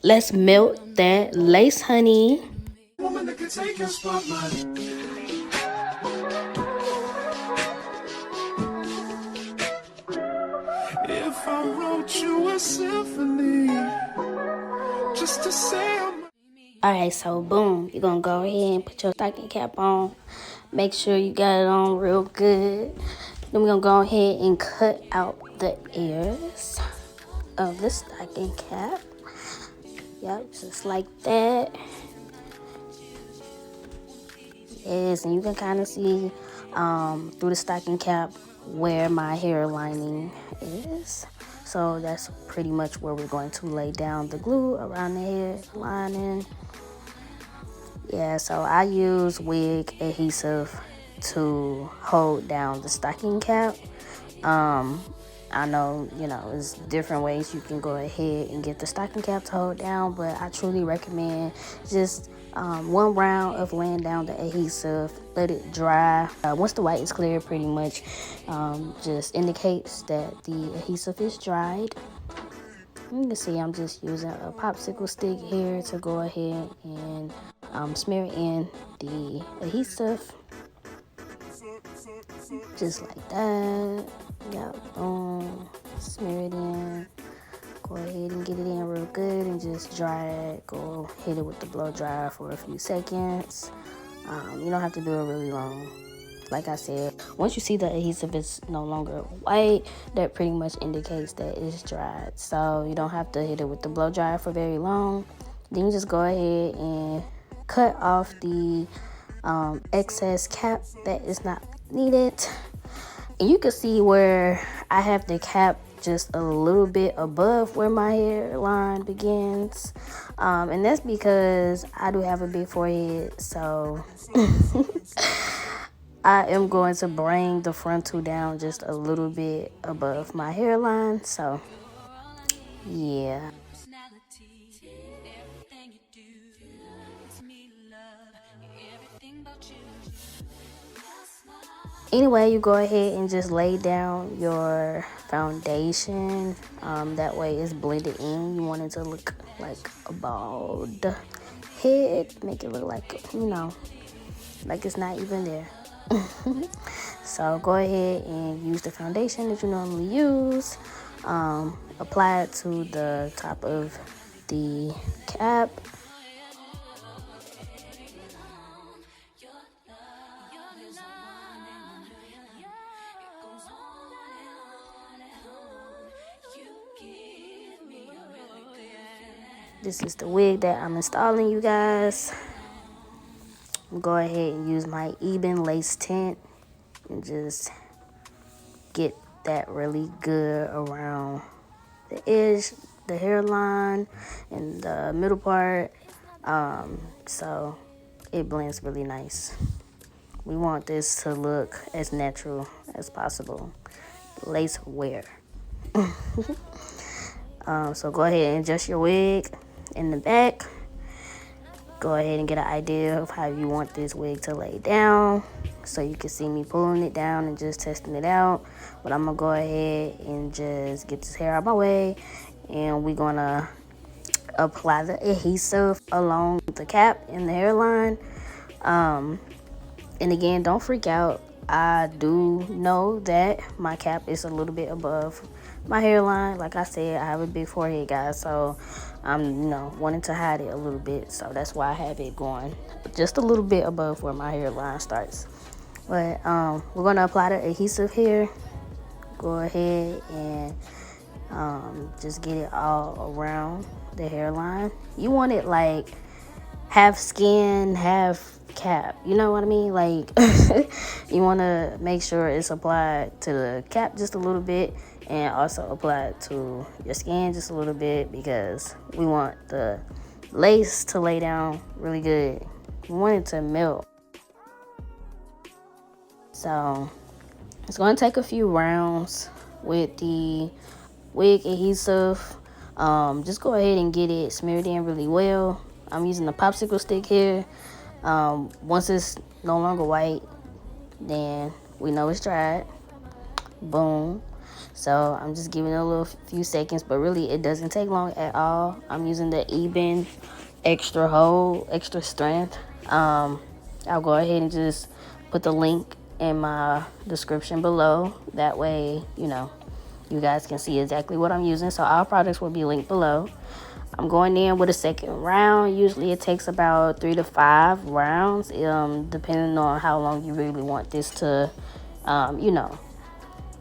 let's melt that lace honey. Woman that can take your spotlight. If I wrote you a symphony, just to say I'm... Alright, so boom, you're gonna go ahead and put your stocking cap on. Make sure you got it on real good. Then we're gonna go ahead and cut out the ears of the stocking cap. Yep, just like that. Yes, and you can kind of see through the stocking cap where my hair lining is. So that's pretty much where we're going to lay down the glue around the hair lining. Yeah, so I use wig adhesive to hold down the stocking cap. I know, there's different ways you can go ahead and get the stocking cap to hold down, but I truly recommend just one round of laying down the adhesive, let it dry. Once the white is clear, pretty much just indicates that the adhesive is dried. You can see I'm just using a popsicle stick here to go ahead and smear in the adhesive. Just like that. Yep, boom. Smear it in. Go ahead and get it in real good and just dry it. Go hit it with the blow dryer for a few seconds. You don't have to do it really long. Like I said, once you see the adhesive is no longer white, that pretty much indicates that it's dried. So you don't have to hit it with the blow dryer for very long. Then you just go ahead and cut off the excess cap that is not needed. And you can see where I have the cap just a little bit above where my hairline begins. And that's because I do have a big forehead, so I am going to bring the frontal down just a little bit above my hairline. So yeah. Anyway, you go ahead and just lay down your foundation. That way it's blended in. You want it to look like a bald head. Make it look like, like it's not even there. So go ahead and use the foundation that you normally use. Apply it to the top of the cap. This is the wig that I'm installing, you guys. Go ahead and use my Eben lace tint and just get that really good around the edge, the hairline, and the middle part. So it blends really nice. We want this to look as natural as possible. Lace wear. So go ahead and adjust your wig in the back. Go ahead and get an idea of how you want this wig to lay down, so you can see me pulling it down and just testing it out. But I'm gonna go ahead and just get this hair out of my way, and we're gonna apply the adhesive along the cap and the hairline. And again, don't freak out. I do know that my cap is a little bit above my hairline. Like I said, I have a big forehead, guys, so I'm wanting to hide it a little bit, so that's why I have it going just a little bit above where my hairline starts. But we're going to apply the adhesive here. Go ahead and just get it all around the hairline. You want it like half skin, half cap, you know what I mean? Like you want to make sure it's applied to the cap just a little bit, and also apply it to your skin just a little bit, because we want the lace to lay down really good. We want it to melt. So it's going to take a few rounds with the wig adhesive. Just go ahead and get it smeared in really well. I'm using a popsicle stick here. Once it's no longer white, then we know it's dried. Boom. So I'm just giving it a little few seconds, but really it doesn't take long at all. I'm using the Eben extra hold, extra strength. I'll go ahead and just put the link in my description below. That way, you know, you guys can see exactly what I'm using. So all products will be linked below. I'm going in with a second round. Usually it takes about 3 to 5 rounds, depending on how long you really want this to, you know,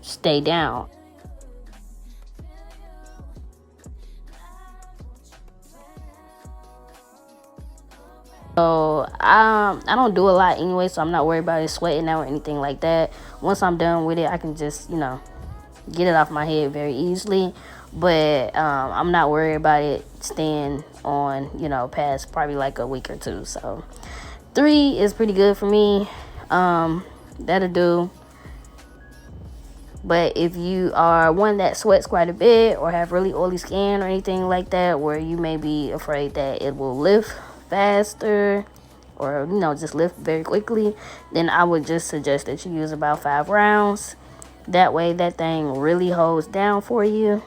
stay down. So I don't do a lot anyway, so I'm not worried about it sweating out or anything like that. Once I'm done with it, I can just, you know, get it off my head very easily. But I'm not worried about it staying on, you know, past probably like a week or two. So 3 is pretty good for me. That'll do. But if you are one that sweats quite a bit or have really oily skin or anything like that, where you may be afraid that it will lift faster or, you know, just lift very quickly, then I would just suggest that you use about 5 rounds. That way that thing really holds down for you.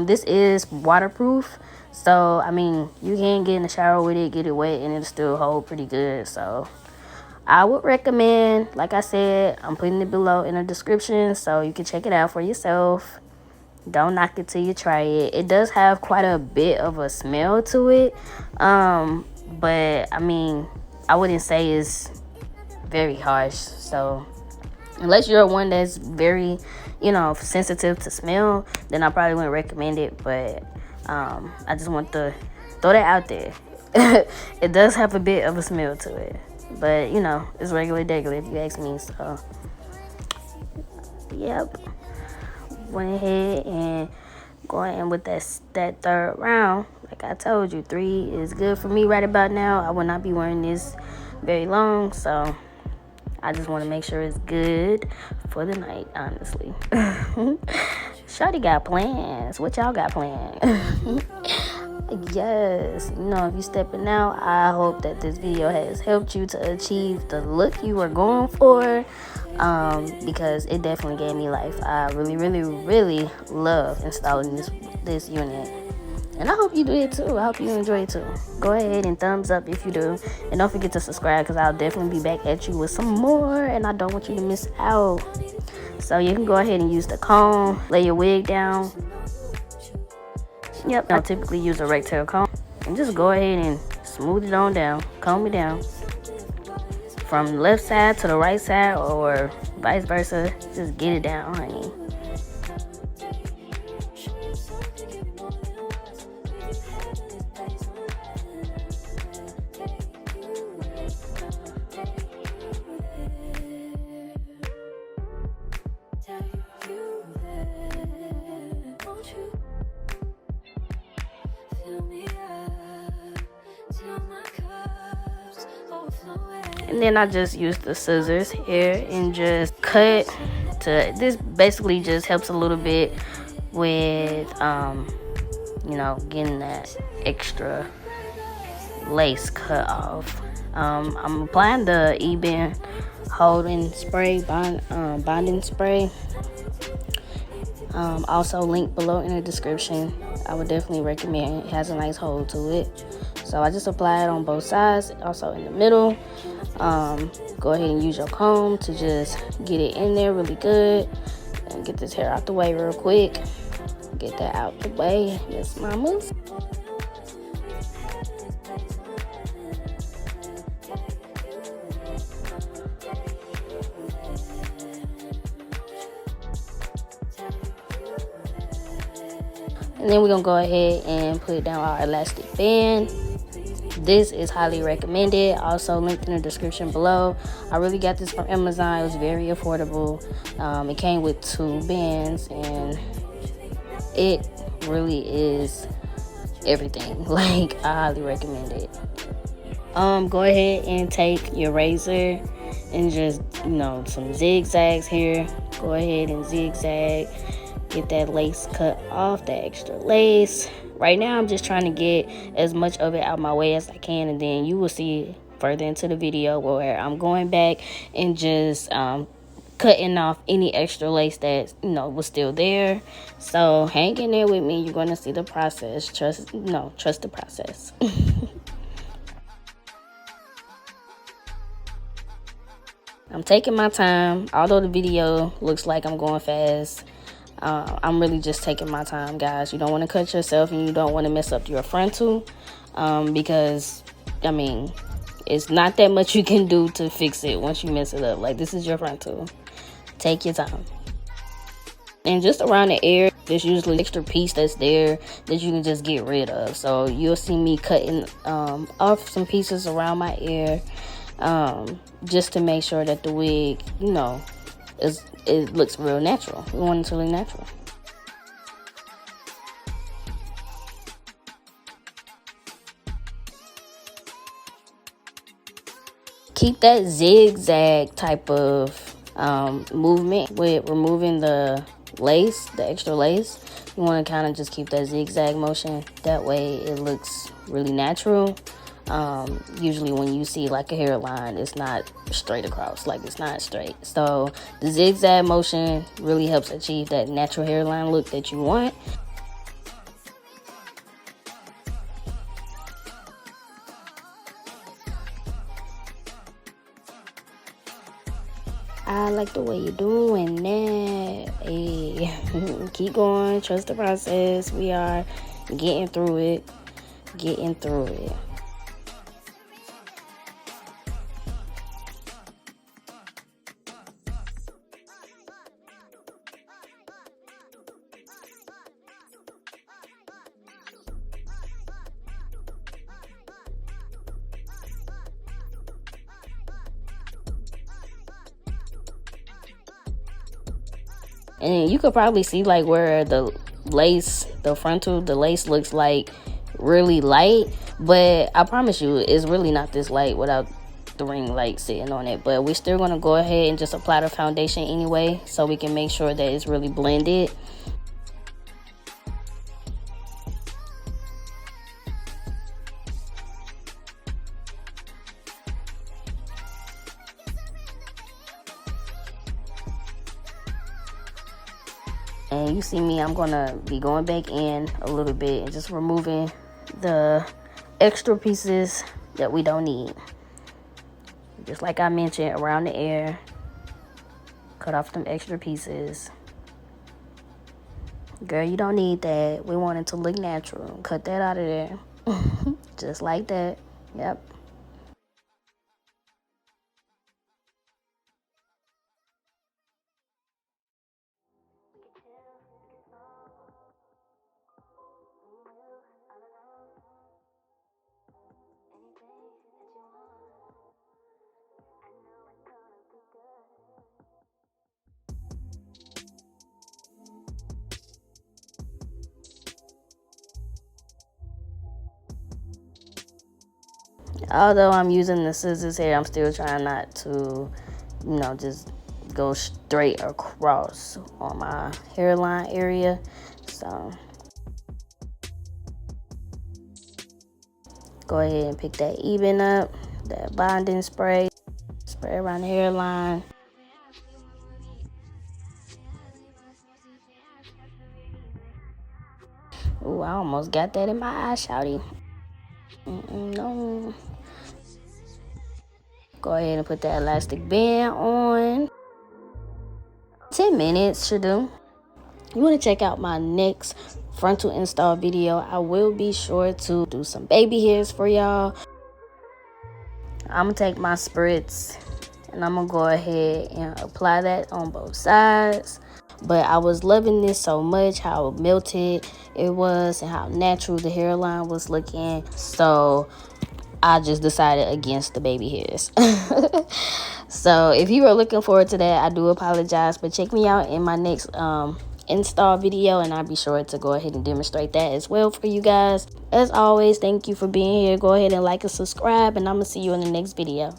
This is waterproof, so I mean, you can get in the shower with it, get it wet, and it'll still hold pretty good. So I would recommend, like I said, I'm putting it below in the description so you can check it out for yourself. Don't knock it till you try it. It does have quite a bit of a smell to it, but I mean, I wouldn't say it's very harsh. So unless you're one that's very, you know, sensitive to smell, then I probably wouldn't recommend it. But I just want to throw that out there. It does have a bit of a smell to it, but you know, it's regular degular if you ask me. So yep, went ahead and going in with that third round. Like I told you, 3 is good for me right about now. I will not be wearing this very long, so I just want to make sure it's good for the night, honestly. Shawty got plans. What y'all got planned? Yes, you know, if you're stepping out, I hope that this video has helped you to achieve the look you were going for, because it definitely gave me life. I really, really, really love installing this unit. And I hope you do it too. I hope you enjoy it too. Go ahead and thumbs up if you do. And don't forget to subscribe, because I'll definitely be back at you with some more. And I don't want you to miss out. So you can go ahead and use the comb. Lay your wig down. Yep, I typically use a rectangle comb. And just go ahead and smooth it on down. Comb it down. From left side to the right side or vice versa. Just get it down, honey. And then I just use the scissors here and just cut to, this basically just helps a little bit with, you know, getting that extra lace cut off. I'm applying the Eben holding spray, bonding spray. Also linked below in the description. I would definitely recommend. It has a nice hold to it. So I just apply it on both sides, also in the middle. Go ahead and use your comb to just get it in there really good. And get this hair out the way real quick. Get that out the way, Miss Mamas. And then we're gonna go ahead and put down our elastic band. This is highly recommended. Also linked in the description below. I really got this from Amazon. It was very affordable. It came with 2 bands, and it really is everything. Like, I highly recommend it. Go ahead and take your razor and just, you know, some zigzags here. Go ahead and zigzag. Get that lace cut off, that extra lace. Right now, I'm just trying to get as much of it out my way as I can, and then you will see further into the video where I'm going back and just cutting off any extra lace that, you know, was still there. So hang in there with me. You're going to see the process. Trust the process. I'm taking my time. Although the video looks like I'm going fast, I'm really just taking my time, guys. You don't want to cut yourself, and you don't want to mess up your frontal, because, I mean, it's not that much you can do to fix it once you mess it up. Like, this is your frontal. Take your time. And just around the ear, there's usually an extra piece that's there that you can just get rid of. So you'll see me cutting off some pieces around my ear, just to make sure that the wig, you know, it looks real natural. We want it to look natural. Keep that zigzag type of movement with removing the lace, the extra lace. You want to kind of just keep that zigzag motion. That way it looks really natural. Usually when you see like a hairline, it's not straight across, like it's not straight. So the zigzag motion really helps achieve that natural hairline look that you want. I like the way you're doing that. Hey, keep going. Trust the process. We are getting through it. Getting through it. And you could probably see like where the lace, the lace looks like really light, but I promise you it's really not this light without the ring light sitting on it. But we're still going to go ahead and just apply the foundation anyway, so we can make sure that it's really blended. And you see me, I'm gonna be going back in a little bit and just removing the extra pieces that we don't need. Just like I mentioned, around the ear, cut off them extra pieces. Girl, you don't need that. We want it to look natural. Cut that out of there. Just like that. Yep. Although I'm using the scissors here, I'm still trying not to, you know, just go straight across on my hairline area. So go ahead and pick that even up, that bonding spray around the hairline. Ooh, I almost got that in my eye, shawty. No. Go ahead and put that elastic band on. 10 minutes should do. You want to check out my next frontal install video. I will be sure to do some baby hairs for y'all. I'm going to take my spritz and I'm going to go ahead and apply that on both sides. But I was loving this so much, how melted it was and how natural the hairline was looking. So I just decided against the baby hairs. So if you were looking forward to that, I do apologize. But check me out in my next install video, and I'll be sure to go ahead and demonstrate that as well for you guys. As always, thank you for being here. Go ahead and like and subscribe, and I'm going to see you in the next video.